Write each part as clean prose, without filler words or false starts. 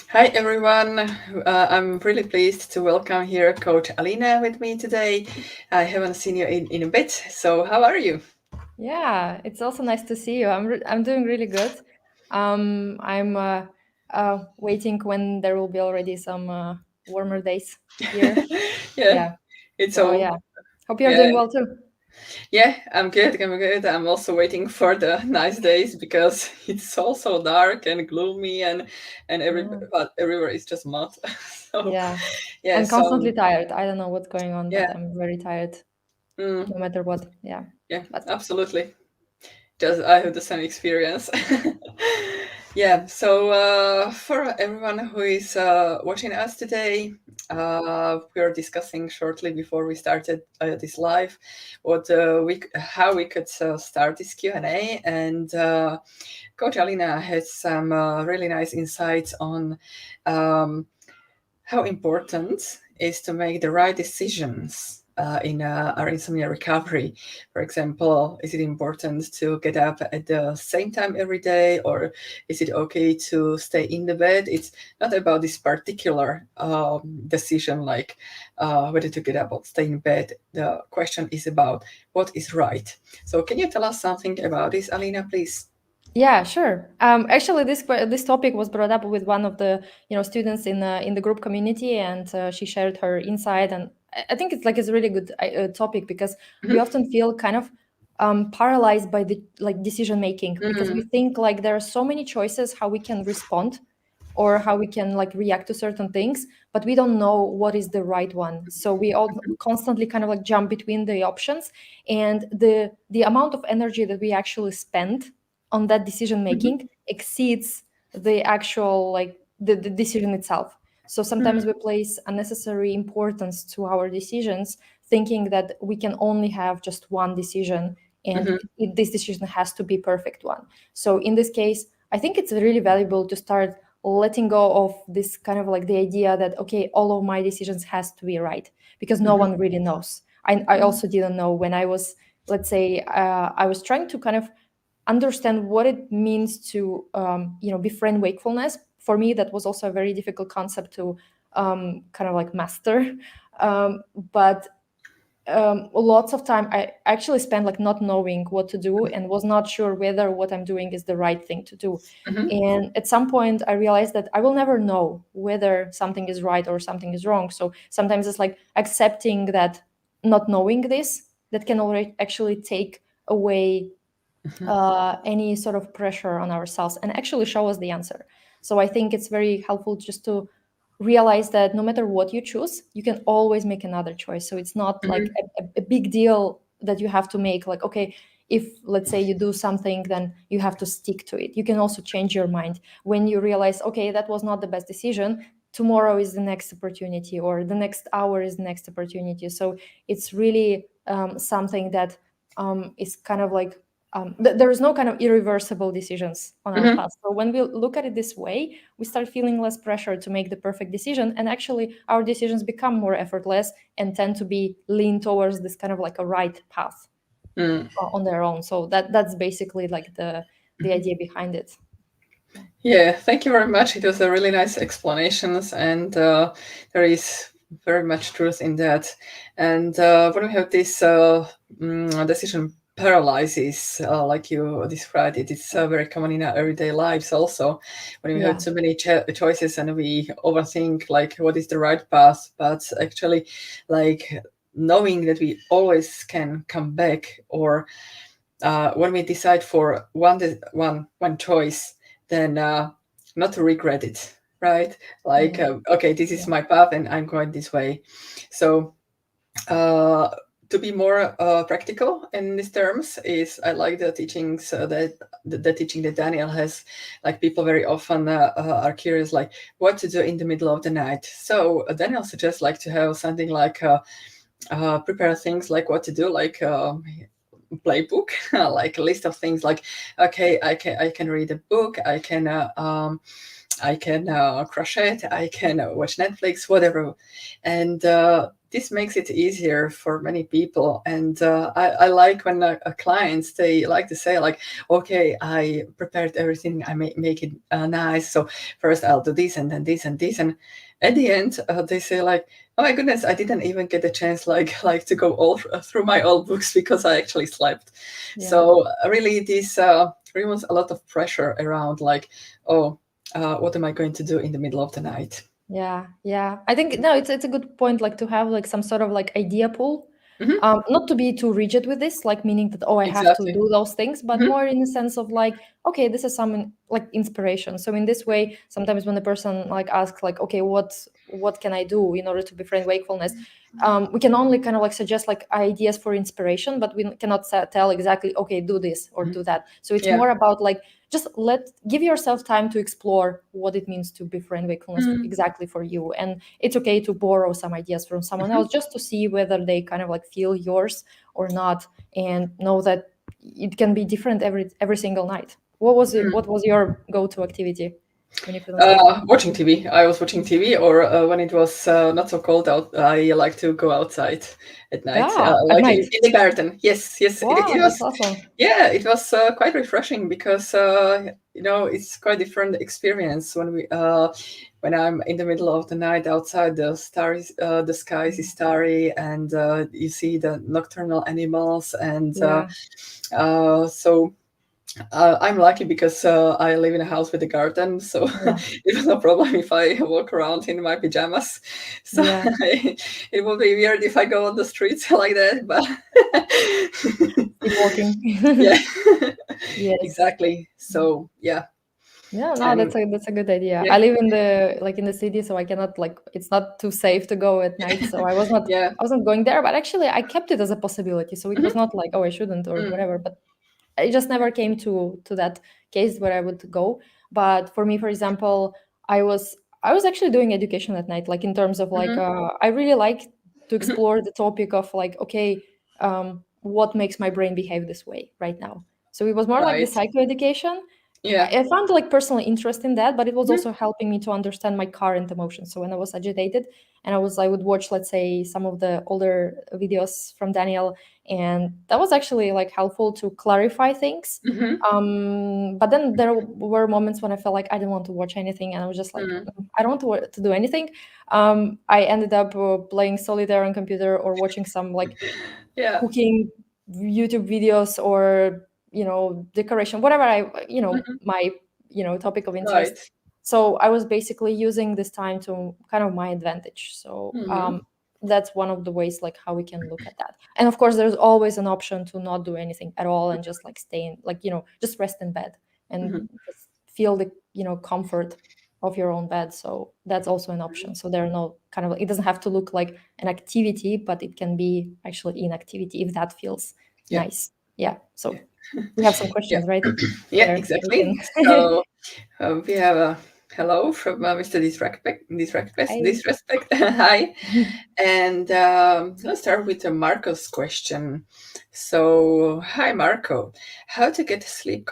Hi everyone. I'm really pleased to welcome here Coach Alina with me today. I haven't seen you in a bit, so how are you? Yeah, it's also nice to see you. I'm doing really good. I'm waiting when there will be already some warmer days here. Yeah, Yeah. it's So all. yeah, hope you're Yeah, doing well too. yeah, I'm good. I'm good. I'm also waiting for the nice days because it's all so dark and gloomy and Yeah. but everywhere is just mud. So Yeah. yeah, And so constantly tired. I don't know what's going on, yeah, but I'm very tired mm, no matter what. Yeah. yeah, But absolutely. Just I have the same experience. Yeah, so for everyone who is watching us today, we are discussing shortly before we started this live how we could start this Q&A, and Coach Alina has some really nice insights on um, how important is to make the right decisions in our insomnia recovery. For example, is it important to get up at the same time every day, or is it okay to stay in the bed? It's not about this particular decision, like whether to get up or stay in bed. The question is about what is right. So, can you tell us something about this, Alina, please? yeah, sure. Actually, this topic was brought up with one of the students in the group community, and she shared her insight. And I think it's a really good topic because we Mhm. often feel kind of paralyzed by the decision making because we Mm, think like there are so many choices how we can respond or how we can like react to certain things, but we don't know what is the right one. So we all constantly kind of like jump between the options, and the amount of energy that we actually spend on that decision mhm, making exceeds the actual the decision itself. So sometimes mm, we place unnecessary importance to our decisions, thinking that we can only have just one decision, and mhm, this decision has to be perfect one. So in this case, I think it's really valuable to start letting go of this kind of like the idea that okay, all of my decisions has to be right, because no mhm, one really knows. I also didn't know when I was, let's say, I was trying to kind of understand what it means to befriend wakefulness. For me, that was also a very difficult concept to kind of like master. But lots of time I actually spent like not knowing what to do and was not sure whether what I'm doing is the right thing to do. mhm, And at some point I realized that I will never know whether something is right or something is wrong. So sometimes it's like accepting that, not knowing this, that can already actually take away mhm, any sort of pressure on ourselves and actually show us the answer. So I think it's very helpful just to realize that no matter what you choose, you can always make another choice. So it's not like mhm, a big deal that you have to make, like, okay, if let's say you do something, then you have to stick to it. You can also change your mind when you realize, okay, that was not the best decision. Tomorrow is the next opportunity, or the next hour is the next opportunity. So it's really something that is kind of like there is no kind of irreversible decisions on our mhm. path. So when we look at it this way, we start feeling less pressure to make the perfect decision, and actually our decisions become more effortless and tend to be lean towards this kind of like a right path Mm. on their own. So that's basically like the idea behind it. Yeah. Yeah, thank you very much. It was a really nice explanations, and there is very much truth in that. And when we have this decision paralysis, like you described it, it's very common in our everyday lives. Also, when we have Yeah. too many choices and we overthink, like what is the right path, but actually, like knowing that we always can come back, or when we decide for one choice, then not to regret it, right? Like, Yeah. okay, this is Yeah. my path, and I'm going this way. So, uh, to be more practical in these terms, is I like the teachings that the teaching that Daniel has. Like people very often are curious, like what to do in the middle of the night. So Daniel suggests like to have something like. Prepare things like what to do, like playbook, like a list of things, like okay, I can read a book, I can crochet, I can watch Netflix, whatever. And this makes it easier for many people. And I like when clients, they like to say like, okay, I prepared everything, I make it nice, so first I'll do this and then this and this, and at the end they say like, oh my goodness, I didn't even get a chance like to go all through my old books because I actually slept. Yeah. So really this removes a lot of pressure around like, oh, what am I going to do in the middle of the night? Yeah. I think no, it's a good point, like to have like some sort of like idea pool. Hmm. Not to be too rigid with this, like meaning that, oh, I have to Exactly. do those things, but Hmm. more in the sense of like, okay, this is some like inspiration. So in this way, sometimes when the person like asks like, okay, what can I do in order to befriend wakefulness? We can only kind of like suggest like ideas for inspiration, but we cannot tell exactly, okay, do this or do that. So it's Yeah. more about like just give yourself time to explore what it means to befriend wakefulness exactly for you. And it's okay to borrow some ideas from someone else just to see whether they kind of like feel yours or not, and know that it can be different every single night. What was your go-to activity when you feel unsafe? Watching TV. I was watching TV, or when it was not so cold out, I like to go outside at night, Yeah, at like night. in the garden. Yes, yes, it Wow, that's was. awesome. Yeah, it was quite refreshing because it's quite different experience when I'm in the middle of the night outside. The skies is starry, and you see the nocturnal animals, and Yeah, so I'm lucky because I live in a house with a garden, so yeah, it was no problem if I walk around in my pajamas. So yeah. it would be weird if I go on the streets like that, but Keep walking. yeah, Yes. exactly. So yeah, Yeah, no, and that's a good idea. yeah, I live in the city, so I cannot like it's not too safe to go at night. So yeah, I wasn't going there, but actually I kept it as a possibility. So it was mhm, not like, oh, I shouldn't or mm, whatever, but it just never came to that case where I would go. But for me, for example, I was actually doing education at night, like in terms of like mhm, I really like to mhm, explore the topic of like, okay, what makes my brain behave this way right now. So it was more like the right, psychoeducation. yeah, I found like personal interest in that, but it was mhm, also helping me to understand my current emotions. So when I was agitated and I would watch, let's say, some of the older videos from Daniel, and that was actually like helpful to clarify things. mhm, But then there were moments when I felt like I didn't want to watch anything, and I was just like, mm, I don't want to do anything. I ended up playing solitaire on computer or watching some like yeah, cooking YouTube videos or decoration, whatever mhm, my topic of interest. right, So I was basically using this time to kind of my advantage. So mhm, that's one of the ways like how we can look at that. And of course, there's always an option to not do anything at all and just like stay in, like just rest in bed and mhm, just feel the comfort of your own bed. So that's also an option. So there are no kind of, it doesn't have to look like an activity, but it can be actually inactivity if that feels yeah, nice. Yeah. yeah, So we have some yeah, questions, right? yeah, There we exactly. can. So. We have a hello from Mr. Hi. Disrespect. Hi. And let's start with a Marco's question. So, hi, Marco. How to get sleep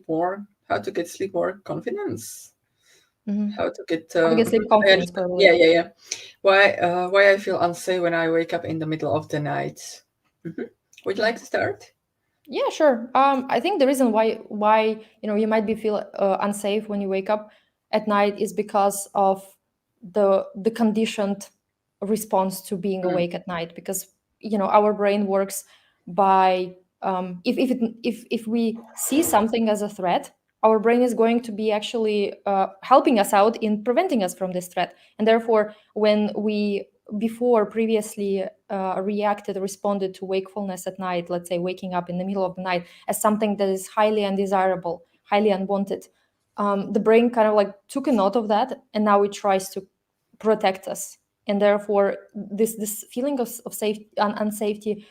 more? How to get sleep more confidence? Mhm. How to get? How to get sleep I confidence, understand. Yeah, probably. yeah, yeah. Why I feel unsafe when I wake up in the middle of the night? Hmm. Would you like to start? Yeah, sure. I think the reason why you might be feel unsafe when you wake up at night is because of the conditioned response to being Mm, awake at night. Because our brain works by if we see something as a threat, our brain is going to be actually helping us out in preventing us from this threat, and therefore when we before previously responded to wakefulness at night, let's say waking up in the middle of the night, as something that is highly undesirable, highly unwanted, the brain kind of like took a note of that, and now it tries to protect us. And therefore, this feeling of unsafety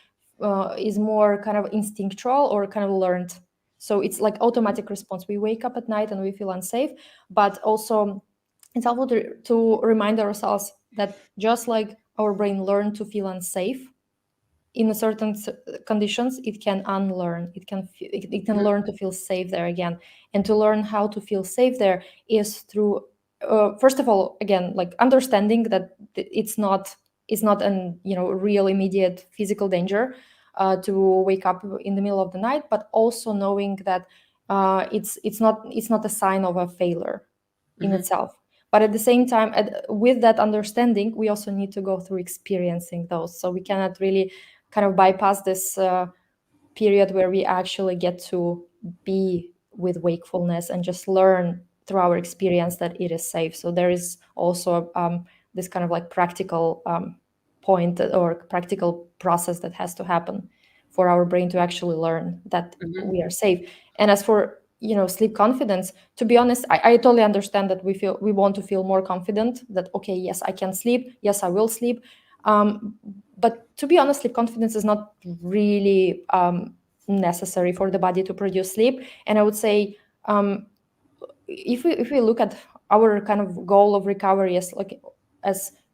is more kind of instinctual or kind of learned. So it's like automatic response. We wake up at night and we feel unsafe, but also it's helpful to remind ourselves that just like our brain learned to feel unsafe in a certain conditions, it can unlearn, it can mhm, learn to feel safe there again. And to learn how to feel safe there is through first of all, again, like understanding that it's not it's not an real immediate physical danger to wake up in the middle of the night, but also knowing that it's not a sign of a failure in itself. But at the same time, with that understanding, we also need to go through experiencing those. So we cannot really kind of bypass this period where we actually get to be with wakefulness and just learn through our experience that it is safe. So there is also this kind of like practical point or practical process that has to happen for our brain to actually learn that we are safe. And as for sleep confidence, to be honest, I totally understand that we want to feel more confident that, okay, yes, I can sleep, yes, I will sleep. But to be honest, sleep confidence is not really necessary for the body to produce sleep. And I would say, if we look at our kind of goal of recovery as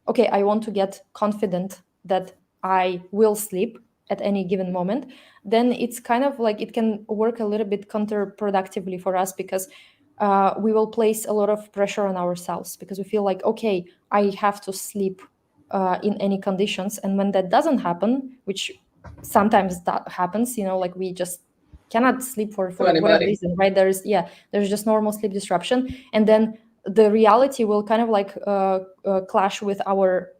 okay, I want to get confident that I will sleep at any given moment, then it's kind of like it can work a little bit counterproductively for us, because we will place a lot of pressure on ourselves, because we feel like, okay, I have to sleep in any conditions. And when that doesn't happen, which sometimes that happens, like we just cannot sleep for To whatever anybody. reason, right? There's just normal sleep disruption, and then the reality will kind of like clash with our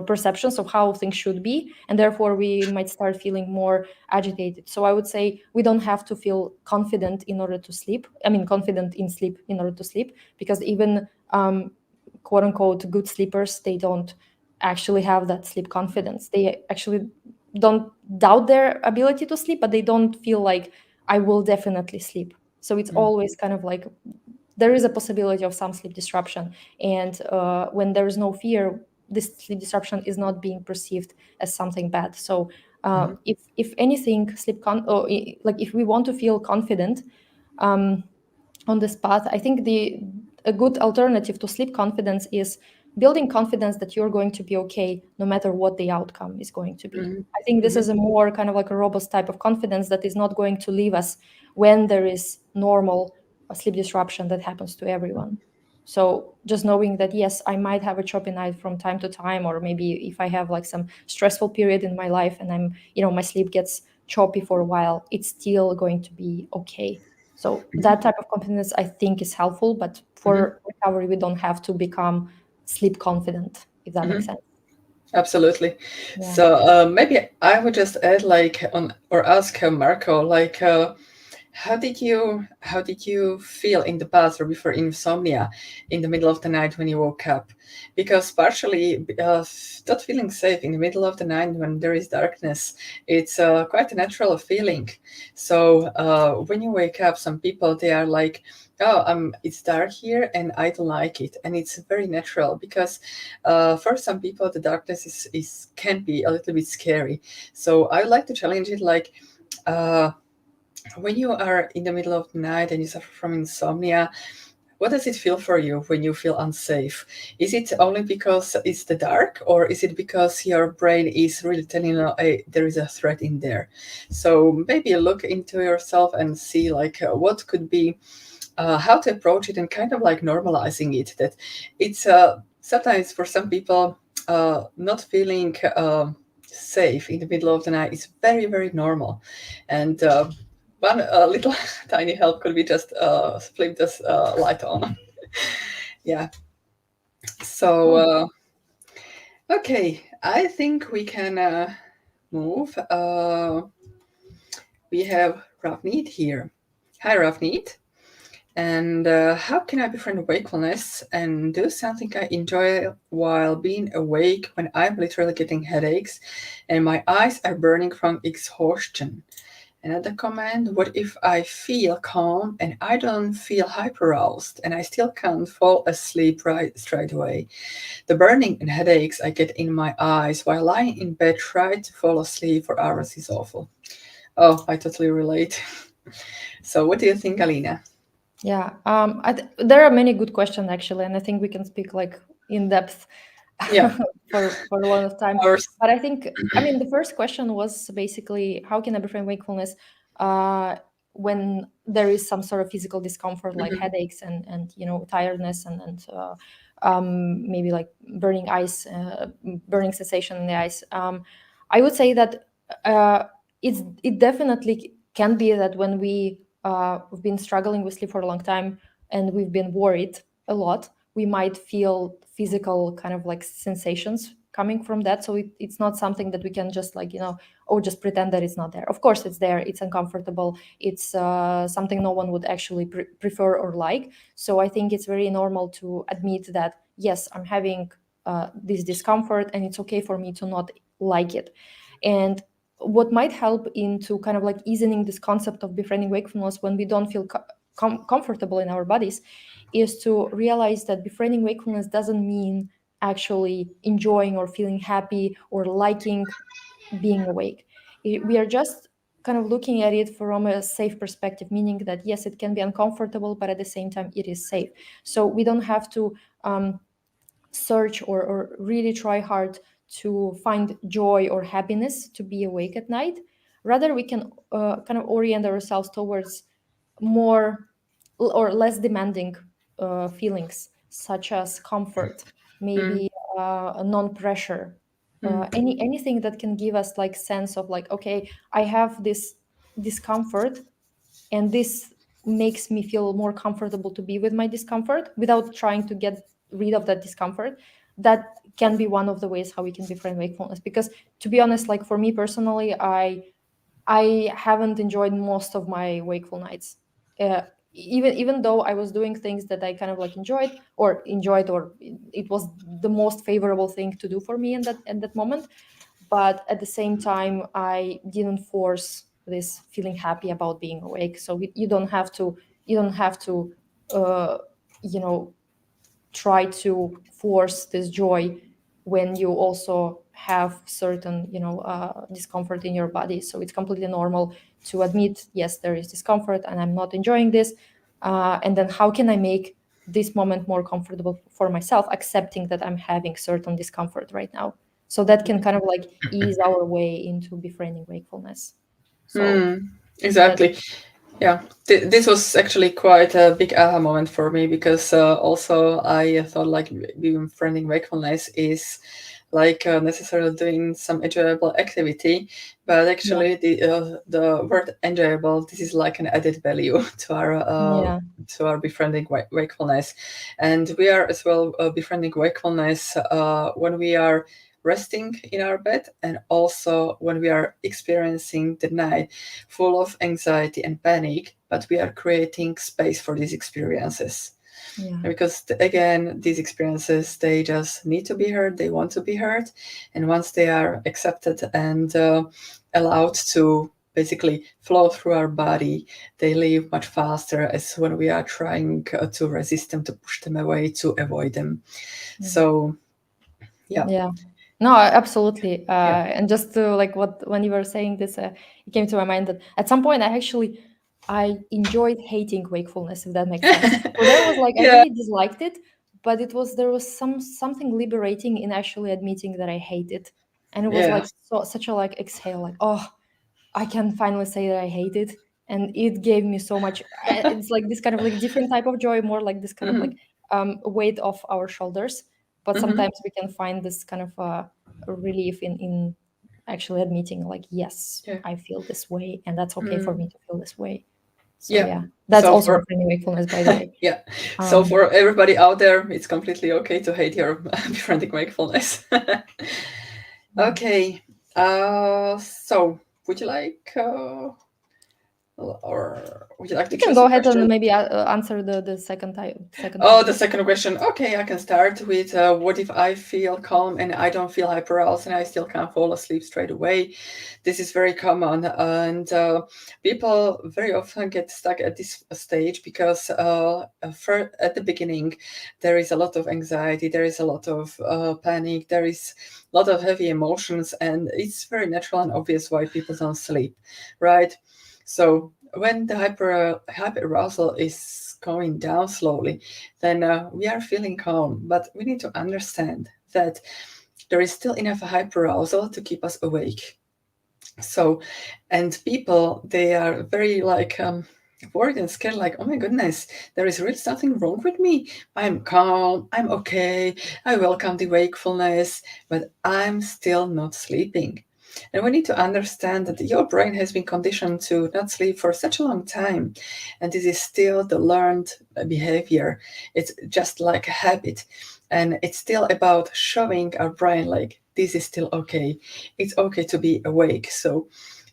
perceptions of how things should be, and therefore we might start feeling more agitated. So I would say we don't have to feel confident in order to sleep. I mean, confident in sleep in order to sleep, because even quote unquote good sleepers, they don't actually have that sleep confidence. They actually don't doubt their ability to sleep, but they don't feel like I will definitely sleep. So it's always kind of like there is a possibility of some sleep disruption. And when there is no fear, this sleep disruption is not being perceived as something bad. So if anything, like if we want to feel confident on this path, I think a good alternative to sleep confidence is building confidence that you're going to be okay no matter what the outcome is going to be. I think this is a more kind of like a robust type of confidence that is not going to leave us when there is normal sleep disruption that happens to everyone. So just knowing that, yes, I might have a choppy night from time to time, or maybe if I have like some stressful period in my life and my sleep gets choppy for a while, it's still going to be okay. So that type of confidence, I think, is helpful, but for recovery, we don't have to become sleep confident, if that makes sense. Absolutely. Yeah. So maybe I would just add, like, on or ask Marco, like, how did you feel in the past or before insomnia in the middle of the night when you woke up? Because partially, not feeling safe in the middle of the night when there is darkness, it's quite a natural feeling. So when you wake up, some people, they are like, oh, it's dark here and I don't like it, and it's very natural because for some people the darkness is can be a little bit scary. So I would like to challenge it, like, when you are in the middle of the night and you suffer from insomnia, what does it feel for you when you feel unsafe? Is it only because it's the dark, or is it because your brain is really telling you, hey, there is a threat in there? So maybe look into yourself and see, like, what could be, how to approach it, and kind of like normalizing it. That it's sometimes for some people, not feeling safe in the middle of the night is very, very normal. And one little tiny help could be just flip this light on. Yeah. So, okay, I think we can move. We have Ravneet here. Hi, Ravneet. And how can I befriend wakefulness and do something I enjoy while being awake when I'm literally getting headaches and my eyes are burning from exhaustion? Another comment: what if I feel calm and I don't feel hyperaroused and I still can't fall asleep right straight away? The burning and headaches I get in my eyes while lying in bed trying to fall asleep for hours is awful. Oh, I totally relate. So, what do you think, Alina? Yeah. There are many good questions actually, and I think we can speak like in depth Yeah, for a lot of time. ours. But I think, I mean, the first question was basically how can I befriend wakefulness? when there is some sort of physical discomfort, like Mm-hmm. headaches and tiredness and maybe like burning eyes, burning sensation in the eyes. I would say that uh, it definitely can be that when we've been struggling with sleep for a long time and we've been worried a lot, we might feel physical kind of like sensations coming from that. So it's not something that we can just like, oh, just pretend that it's not there. Of course it's there, it's uncomfortable, it's something no one would actually prefer or like. So I think it's very normal to admit that yes, I'm having this discomfort, and it's okay for me to not like it. And what might help into kind of like easing this concept of befriending wakefulness when we don't feel comfortable in our bodies is to realize that befriending wakefulness doesn't mean actually enjoying or feeling happy or liking being awake. We are just kind of looking at it from a safe perspective, meaning that yes, it can be uncomfortable, but at the same time it is safe. So we don't have to search or really try hard to find joy or happiness to be awake at night. Rather, we can kind of orient ourselves towards more or less demanding feelings, such as comfort, maybe a non-pressure, anything that can give us like sense of like, okay, I have this discomfort, and this makes me feel more comfortable to be with my discomfort without trying to get rid of that discomfort. That can be one of the ways how we can befriend wakefulness. Because to be honest, like for me personally, I haven't enjoyed most of my wakeful nights. Even though I was doing things that I kind of like enjoyed, or it was the most favorable thing to do for me in that moment. But at the same time, I didn't force this feeling happy about being awake. So you don't have to uh, you know try to force this joy when you also have certain discomfort in your body. So it's completely normal to admit, yes, there is discomfort and I'm not enjoying this, and then how can I make this moment more comfortable for myself, accepting that I'm having certain discomfort right now. So that can kind of like ease our way into befriending wakefulness. So that. Exactly. Yeah, this was actually quite a big aha moment for me, because also I thought like befriending wakefulness is like necessarily doing some enjoyable activity, but Yeah, actually the word enjoyable, this is like an added value yeah, to our befriending wakefulness. And we are as well befriending wakefulness when we are resting in our bed, and also when we are experiencing the night full of anxiety and panic, but we are creating space for these experiences. yeah, Because again, these experiences, they just need to be heard, they want to be heard. And once they are accepted and allowed to basically flow through our body, they leave much faster as when we are trying to resist them, to push them away, to avoid them. yeah. So, yeah, Yeah. No, absolutely. yeah. And just to like what when you were saying this, it came to my mind that at some point I enjoyed hating wakefulness, if that makes sense. So there was like I Yeah. really disliked it, but there was something liberating in actually admitting that I hate it, and it was Yeah. like such a like exhale, like oh, I can finally say that I hate it, and it gave me so much. It's like this kind of like different type of joy, more like this kind of like Hmm. weight off our shoulders. But Hmm. sometimes we can find this kind of relief in actually admitting, like, yes, Yeah. I feel this way, and that's okay for Mm. me to feel this way. So Yeah. yeah, that's So also for befriending wakefulness, by the way. yeah, so Um, for everybody out there, it's completely okay to hate your befriending wakefulness. yeah. Okay. So would you like, or would you like to You can choose go a ahead and question? maybe answer the second part Oh, of the the second question. question. Okay, I can start with what if I feel calm and I don't feel hyperaroused and I still can't fall asleep straight away? This is very common, and people very often get stuck at this stage because at the beginning there is a lot of anxiety, there is a lot of panic, there is a lot of heavy emotions, and it's very natural and obvious why people don't sleep, right? So when the hyperarousal is going down slowly, then we are feeling calm. But we need to understand that there is still enough hyperarousal to keep us awake. So, and people, they are very like worried and scared, like, oh my goodness, there is really something wrong with me. I'm calm, I'm okay, I welcome the wakefulness, but I'm still not sleeping. And we need to understand that your brain has been conditioned to not sleep for such a long time. And this is still the learned behavior. It's just like a habit. And it's still about showing our brain, like, this is still okay. It's okay to be awake. So,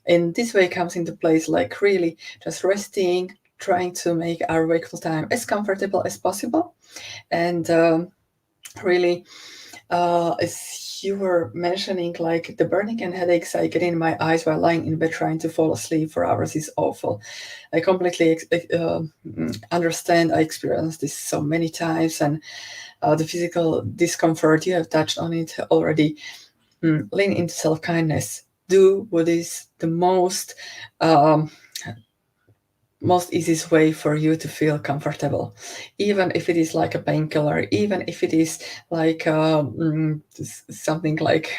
in this way comes into place, like really just resting, trying to make our wakeful time as comfortable as possible, and really as you were mentioning, like the burning and headaches I get in my eyes while lying in bed trying to fall asleep for hours is awful. I completely understand. I experienced this so many times, and the physical discomfort, you have touched on it already. Lean into self kindness. Do what is the um, most easiest way for you to feel comfortable, even if it is like a painkiller, even if it is like something like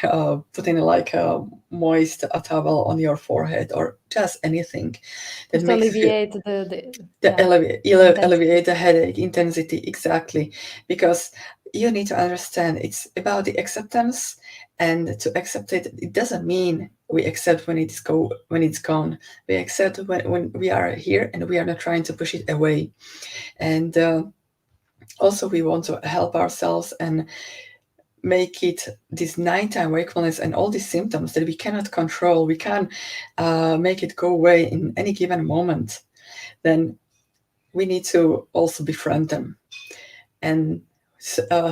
putting like a moist a towel on your forehead, or just anything that Just to makes you feel alleviate the yeah, intensity. alleviate the headache intensity, exactly, because you need to understand it's about the acceptance, and to accept it, it doesn't mean we accept when it's gone. We accept when we are here, and we are not trying to push it away. And also we want to help ourselves and make it this nighttime wakefulness and all these symptoms that we cannot control, we can make it go away in any given moment. Then we need to also befriend them. And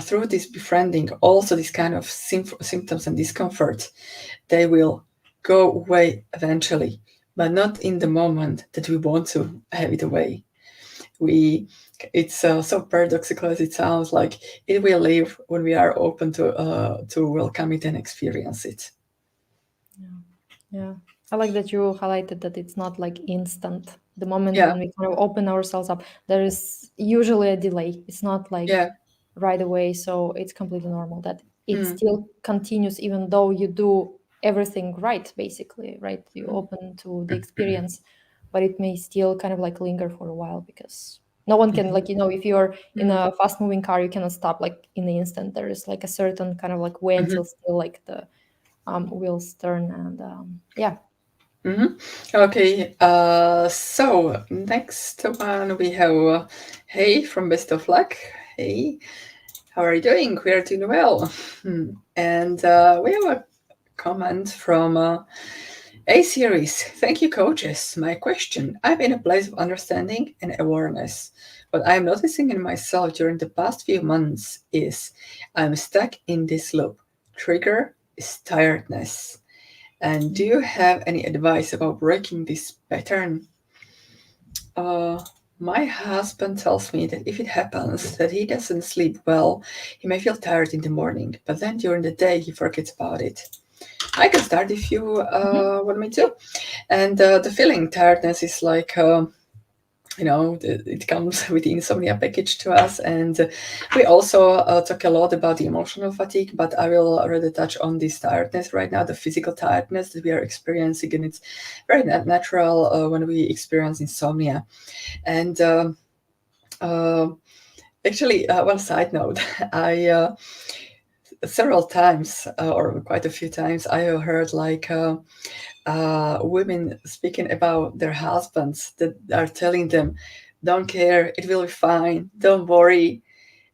through this befriending, also this kind of symptoms and discomfort, they will go away eventually, but not in the moment that we want to have it away. We, it's so paradoxical as it sounds, like it will leave when we are open to welcome it and experience it. Yeah. I like that you highlighted that it's not like instant. The moment Yeah, when we kind of open ourselves up, there is usually a delay. It's not like yeah, right away. So it's completely normal that it mm, still continues even though you do everything right, basically, right? You open to the experience, but it may still kind of like linger for a while because no one can, like, if you're in mm, a fast moving car, you cannot stop like in the instant. There is like a certain kind of like way mhm, until still like the wheels turn, and yeah. mhm. Okay, so next one we have Hey from Best of Luck. Hey, how are you doing? We are doing well. And we have a comment from A series. Thank you, coaches. My question: I'm in a place of understanding and awareness. What I'm noticing in myself during the past few months is I'm stuck in this loop. Trigger is tiredness. And do you have any advice about breaking this pattern? Uh, my husband tells me that if it happens that he doesn't sleep well, he may feel tired in the morning, but then during the day he forgets about it. I can start if you want me to. And the feeling tiredness is like, it comes with the insomnia package to us. And we also talk a lot about the emotional fatigue, but I will rather touch on this tiredness right now, the physical tiredness that we are experiencing. And it's very natural when we experience insomnia. And uh, actually, one side note, I several times, or quite a few times, I have heard like women speaking about their husbands that are telling them, "Don't care, it will be fine. Don't worry."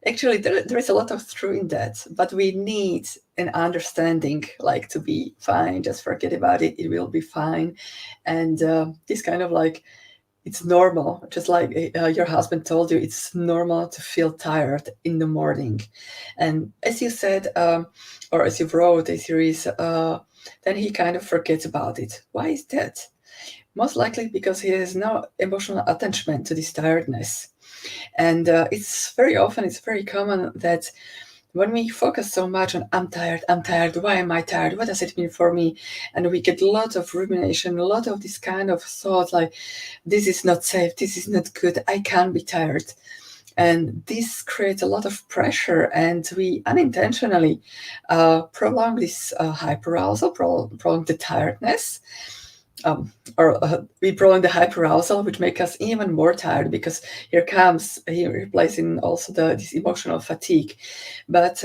Actually, there is a lot of truth in that, but we need an understanding, like to be fine. Just forget about it. It will be fine, and this kind of like it's normal, just like your husband told you, it's normal to feel tired in the morning. And as you said, or as you wrote a series, then he kind of forgets about it. Why is that? Most likely because he has no emotional attachment to this tiredness. And it's very common that when we focus so much on I'm tired, why am I tired, what does it mean for me, and we get a lot of rumination, a lot of this kind of thoughts like, this is not safe, this is not good, I can't be tired. And this creates a lot of pressure, and we unintentionally prolong this hyperarousal, prolong the tiredness, or we prolong the hyperarousal, which makes us even more tired, because here replacing also this emotional fatigue. But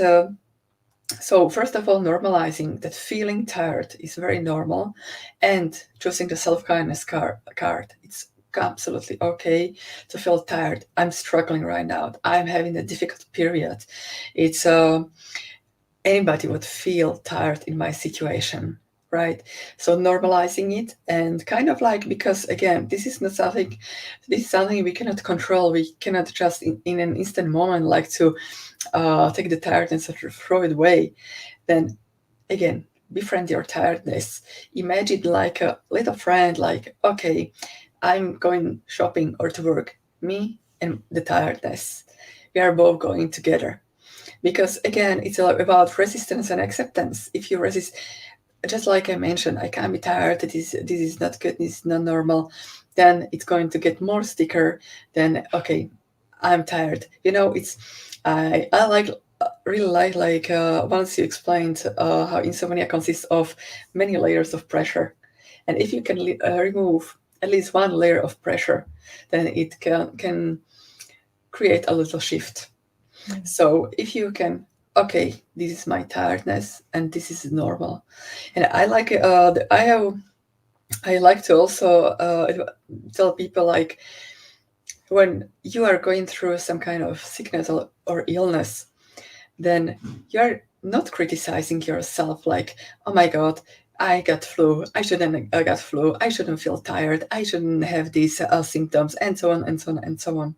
so first of all, normalizing that feeling tired is very normal, and choosing the self-kindness card. It's absolutely okay to feel tired. I'm struggling right now. I'm having a difficult period. It's anybody would feel tired in my situation, right? So normalizing it, and kind of like, because again, this is something we cannot control. We cannot just in an instant moment like to take the tiredness and throw it away. Then again, befriend your tiredness. Imagine like a little friend, like, okay, I'm going shopping or to work, me and the tiredness, we are both going together. Because again, it's about resistance and acceptance. If you resist, just like I mentioned, I can't be tired, this is not good, this is not normal, then it's going to get more sticker than, okay, I'm tired. It's I like really like once you explained how insomnia consists of many layers of pressure, and if you can remove at least one layer of pressure, then it can create a little shift. So if you can, okay, this is my tiredness and this is normal. And I like I like to also tell people, like, when you are going through some kind of sickness or illness, then you're not criticizing yourself like, oh my god, I got flu, I shouldn't got flu, I shouldn't feel tired, I shouldn't have these symptoms, and so on and so on and so on.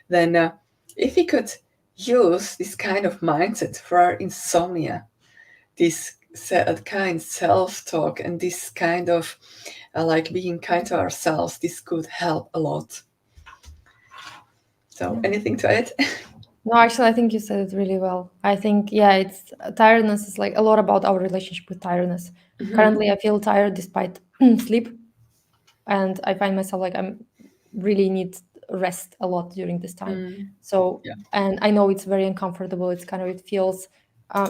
Then if we could use this kind of mindset for our insomnia, this kind self-talk, and this kind of like being kind to ourselves, this could help a lot. So anything to add? No, actually, I think you said it really well. I think, yeah, it's tiredness is like a lot about our relationship with tiredness. Currently, I feel tired despite sleep, and I find myself like I'm really need rest a lot during this time. So, Yeah. and I know it's very uncomfortable. It's kind of, it feels,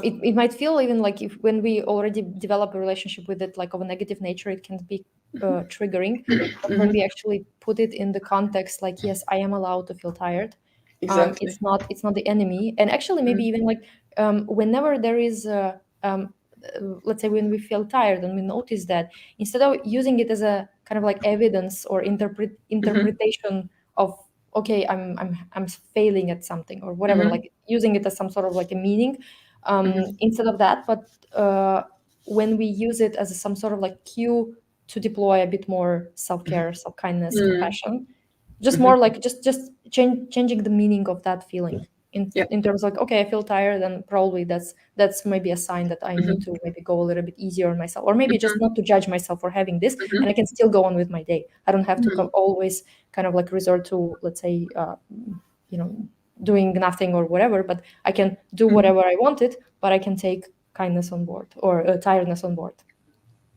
it might feel even like if when we already develop a relationship with it, like of a negative nature, it can be triggering. But when we actually put it in the context, like, yes, I am allowed to feel tired. Exactly. It's not the enemy, and actually maybe even like whenever there is let's say when we feel tired and we notice that, instead of using it as a kind of like evidence or interpretation of, okay, I'm failing at something or whatever, like using it as some sort of like a meaning, instead of that, but when we use it as some sort of like cue to deploy a bit more self-care, self-kindness, compassion, just more like changing the meaning of that feeling Yeah. in terms of like, okay, I feel tired, and probably that's maybe a sign that I need to maybe go a little bit easier on myself, or maybe just not to judge myself for having this, and I can still go on with my day. I don't have to always kind of like resort to, let's say, you know doing nothing or whatever, but I can do whatever I wanted, but I can take kindness on board, or tiredness on board.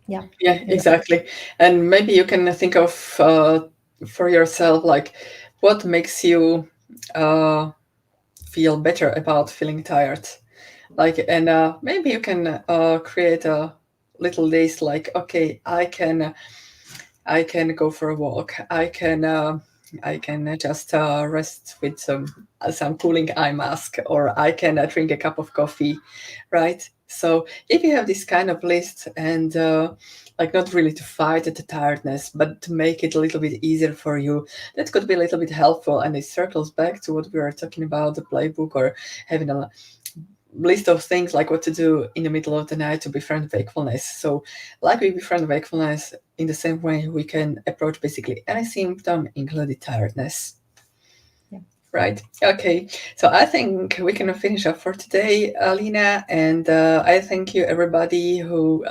Yeah. Yeah, exactly. And maybe you can think of for yourself, like, what makes you feel better about feeling tired. Like, and maybe you can create a little list, like, okay, I can go for a walk. I can just rest with some cooling eye mask, or I can drink a cup of coffee, right? So if you have this kind of list, and like, not really to fight the tiredness, but to make it a little bit easier for you, that could be a little bit helpful. And it circles back to what we were talking about, the playbook, or having a list of things like what to do in the middle of the night to befriend wakefulness. So, like we befriend wakefulness, in the same way we can approach basically any symptom, including tiredness. Yeah. Right. Okay. So I think we can finish up for today, Alina, and I thank you everybody who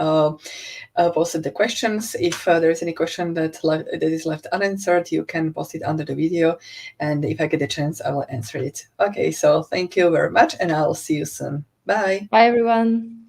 posted the questions. If there's any question that is left unanswered, you can post it under the video, and if I get a chance, I will answer it. Okay. So thank you very much, and I'll see you soon. Bye. Bye, everyone.